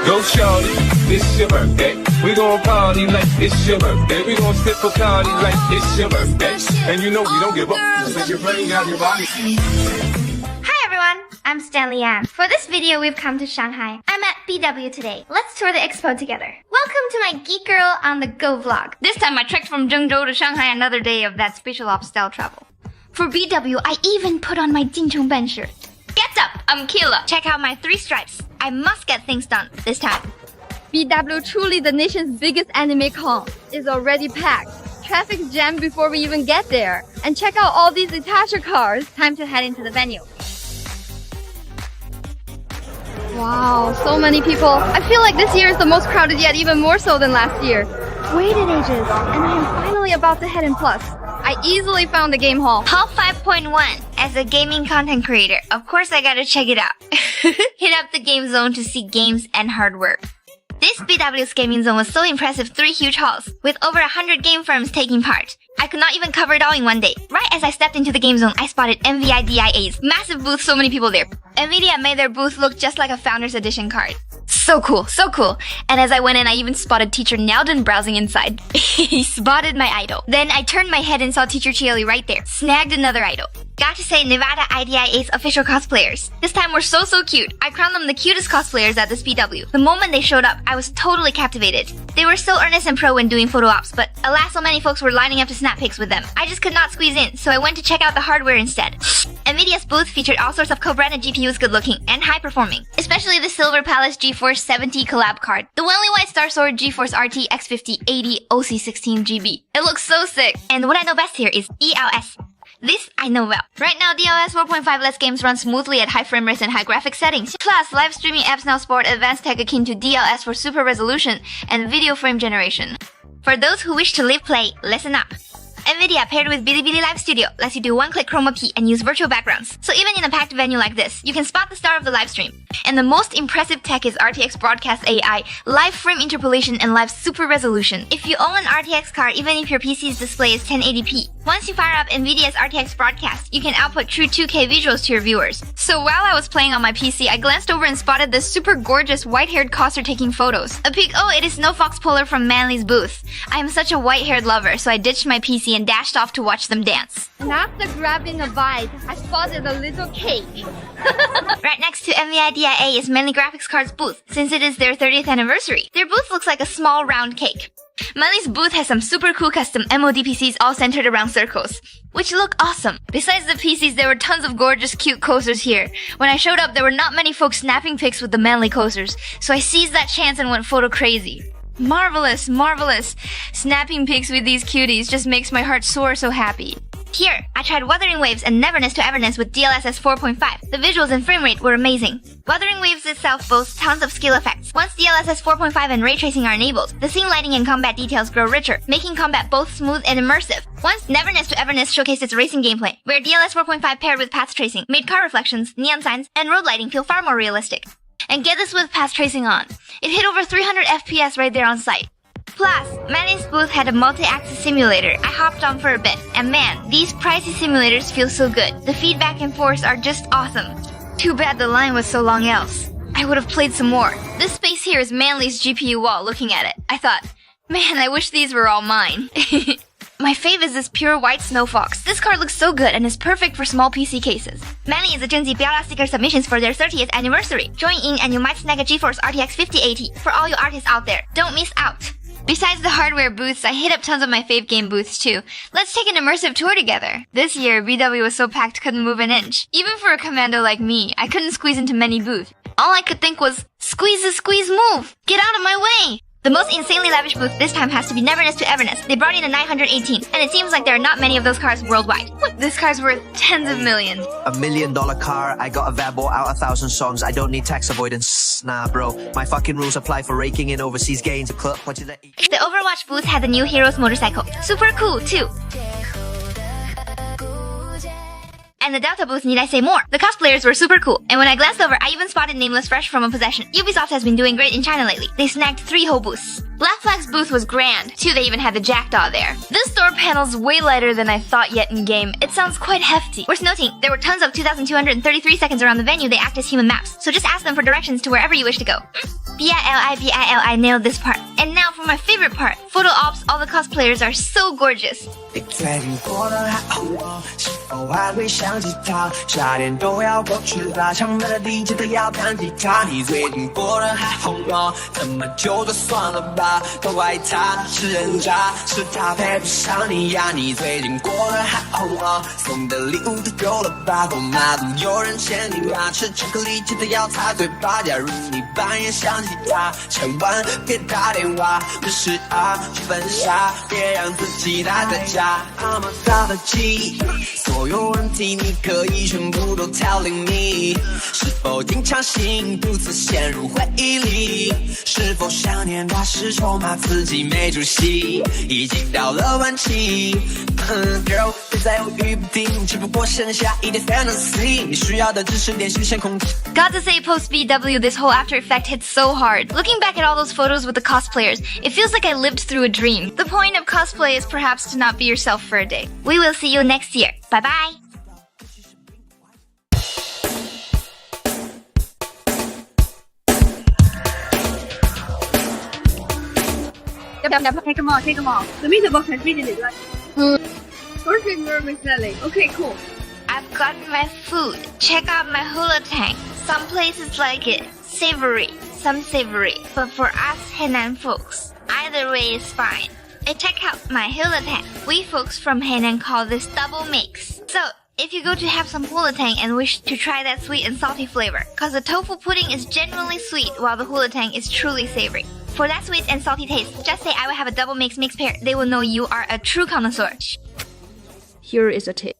Go shorty, it's your birthday. We gon' party like it's your birthday. We gon' sip a party like it's your birthday. And you know we don't give up, cause you're playing out your body. Hi everyone, I'm Stanley Ann. For this video, we've come to Shanghai. I'm at BW today. Let's tour the expo together. Welcome to my Geek Girl on the Go vlog. This time I trekked from Zhengzhou to Shanghai, another day of that special ops style travel. For BW, I even put on my Jinchongban shirt. Get up, I'm Killa. Check out my 3 stripes. I must get things done this time. BW, truly the nation's biggest anime con, is already packed. Traffic's jammed before we even get there. And check out all these Itasha cars. Time to head into the venue. Wow, so many people. I feel like this year is the most crowded yet, even more so than last year. Waited ages, and I am finally about to head in Plus. I easily found the game hall. Hall 5.1. As a gaming content creator, of course I gotta check it out. Hit up the game zone to see games and hardware. This BW's gaming zone was so impressive, 3 huge halls, with over 100 game firms taking part. I could not even cover it all in one day. Right as I stepped into the game zone, I spotted NVIDIA's massive booth, so many people there. NVIDIA made their booth look just like a Founders Edition card. So cool, so cool. And as I went in, I even spotted Teacher Nelden browsing inside. He spotted my idol. Then I turned my head and saw Teacher Chieli right there. Snagged another idol. Got to say, Nevada IDIA's official cosplayers. This time were so cute. I crowned them the cutest cosplayers at this BW. The moment they showed up, I was totally captivated. They were so earnest and pro when doing photo ops, but alas, so many folks were lining up to snap pics with them. I just could not squeeze in, so I went to check out the hardware instead. NVIDIA's booth featured all sorts of co-branded GPUs good looking and high performing, especially the Silver Palace GeForce 70 collab card, the Wenli White Star Sword GeForce RT X50 80 OC16GB. It looks so sick. And what I know best here is DLS. This I know well. Right now, DLS 4.5 lets games run smoothly at high frame rates and high graphic settings. Plus, live streaming apps now support advanced tech akin to DLS for super resolution and video frame generation. For those who wish to live play, listen up. NVIDIA paired with Bilibili Live Studio lets you do one-click chroma key and use virtual backgrounds. So even in a packed venue like this, you can spot the star of the live stream. And the most impressive tech is RTX Broadcast AI, live frame interpolation, and live super resolution. If you own an RTX card, even if your PC's display is 1080p, once you fire up NVIDIA's RTX Broadcast, you can output true 2K visuals to your viewers. So while I was playing on my PC, I glanced over and spotted this super gorgeous white-haired coster taking photos. A peek, oh, it is Snow Fox Polar from Manly's booth. I am such a white-haired lover, so I ditched my PC and dashed off to watch them dance. And after grabbing a bite, I spotted a little cake. Right next to NVIDIA is Manly Graphics Card's booth, since it is their 30th anniversary. Their booth looks like a small round cake. Manly's booth has some super cool custom MOD PCs all centered around circles, which look awesome. Besides the PCs, there were tons of gorgeous cute COSERS here. When I showed up, there were not many folks snapping pics with the Manly COSERS, so I seized that chance and went photo crazy. Marvelous, marvelous. Snapping pics with these cuties just makes my heart soar so happy. Here, I tried Wuthering Waves and Neverness to Everness with DLSS 4.5. The visuals and frame rate were amazing. Wuthering Waves itself boasts tons of skill effects. Once DLSS 4.5 and ray tracing are enabled, the scene lighting and combat details grow richer, making combat both smooth and immersive. Once Neverness to Everness showcased its racing gameplay, where DLSS 4.5 paired with path tracing made car reflections, neon signs, and road lighting feel far more realistic. And get this with path tracing on. It hit over 300 FPS right there on site. Plus, Manly's booth had a multi-axis simulator I hopped on for a bit, and man, these pricey simulators feel so good. The feedback and force are just awesome. Too bad the line was so long else. I would have played some more. This space here is Manly's GPU wall. Looking at it, I thought, man, I wish these were all mine. My fave is this pure white Snow Fox. This card looks so good and is perfect for small PC cases. Manly is a Genzi Biala sticker submissions for their 30th anniversary. Join in and you might snag a GeForce RTX 5080. For all you artists out there, don't miss out. Besides the hardware booths, I hit up tons of my fave game booths too. Let's take an immersive tour together. This year, BW was so packed couldn't move an inch. Even for a commando like me, I couldn't squeeze into many booths. All I could think was, squeeze, move! Get out of my way! The most insanely lavish booth this time has to be Neverness to Everness. They brought in a 918, and it seems like there are not many of those cars worldwide. This car's worth tens of millions. $1 million car, I got a verbal out 1,000 songs. I don't need tax avoidance. Nah, bro. My fucking rules apply for raking in overseas gains. What you let eat? The Overwatch booth had the new Heroes motorcycle. Super cool, too. And the Delta booth, need I say more? The cosplayers were super cool, and when I glanced over, I even spotted Nameless Fresh from a possession. Ubisoft has been doing great in China lately. They snagged 3 whole booths. Black Flag's booth was grand. Too, they even had the Jackdaw there. This door panel's way lighter than I thought yet in-game. It sounds quite hefty. Worth noting, there were tons of 2,233 seconds around the venue. They act as human maps, so just ask them for directions to wherever you wish to go. BILI, nailed this part. And now for my favorite part, photo ops. All the cosplayers are so gorgeous. 你最近过得还好吗？是否还会想起他？夏天都要过去了，想买的第一记得要弹吉他。你最近过得还好吗？这么久就算了吧，都怪他是人渣，是他配不上你呀。你最近过得还好吗？送的礼物都丢了吧，干嘛都有人欠你吗？吃巧克力记得要擦嘴巴。假如你半夜想起他，千万别打电话，没事啊，去分下，别让自己待在家。那么早的记忆，所有问题你可以全部都 telling me。是否经常性独自陷入回忆里？是否想念他时充满自己没出息，已经到了晚期。Girl， 别再犹豫不定，只不过剩下一点 fantasy。你需要的只是点新鲜空气。Gotta say, post VW, this whole After Effect hits so hard. Looking back at all those photos with the cosplayers, it feels like I lived through a dream. The point of cosplay is perhaps to not be yourself for a day. We will see you next year. Bye bye. Take them all. The meter box has been in it, right? Perfect nervous selling. Okay, cool. I've got my food. Check out my hula tank. Some places like it savory, some savory. But for us Hainan folks, either way is fine. Check out my hula tank. We folks from Hainan call this double mix. So, if you go to have some hula tank and wish to try that sweet and salty flavor, cause the tofu pudding is generally sweet while the hula tank is truly savory. For that sweet and salty taste, just say I will have a double mix pair. They will know you are a true connoisseur. Here is a tip.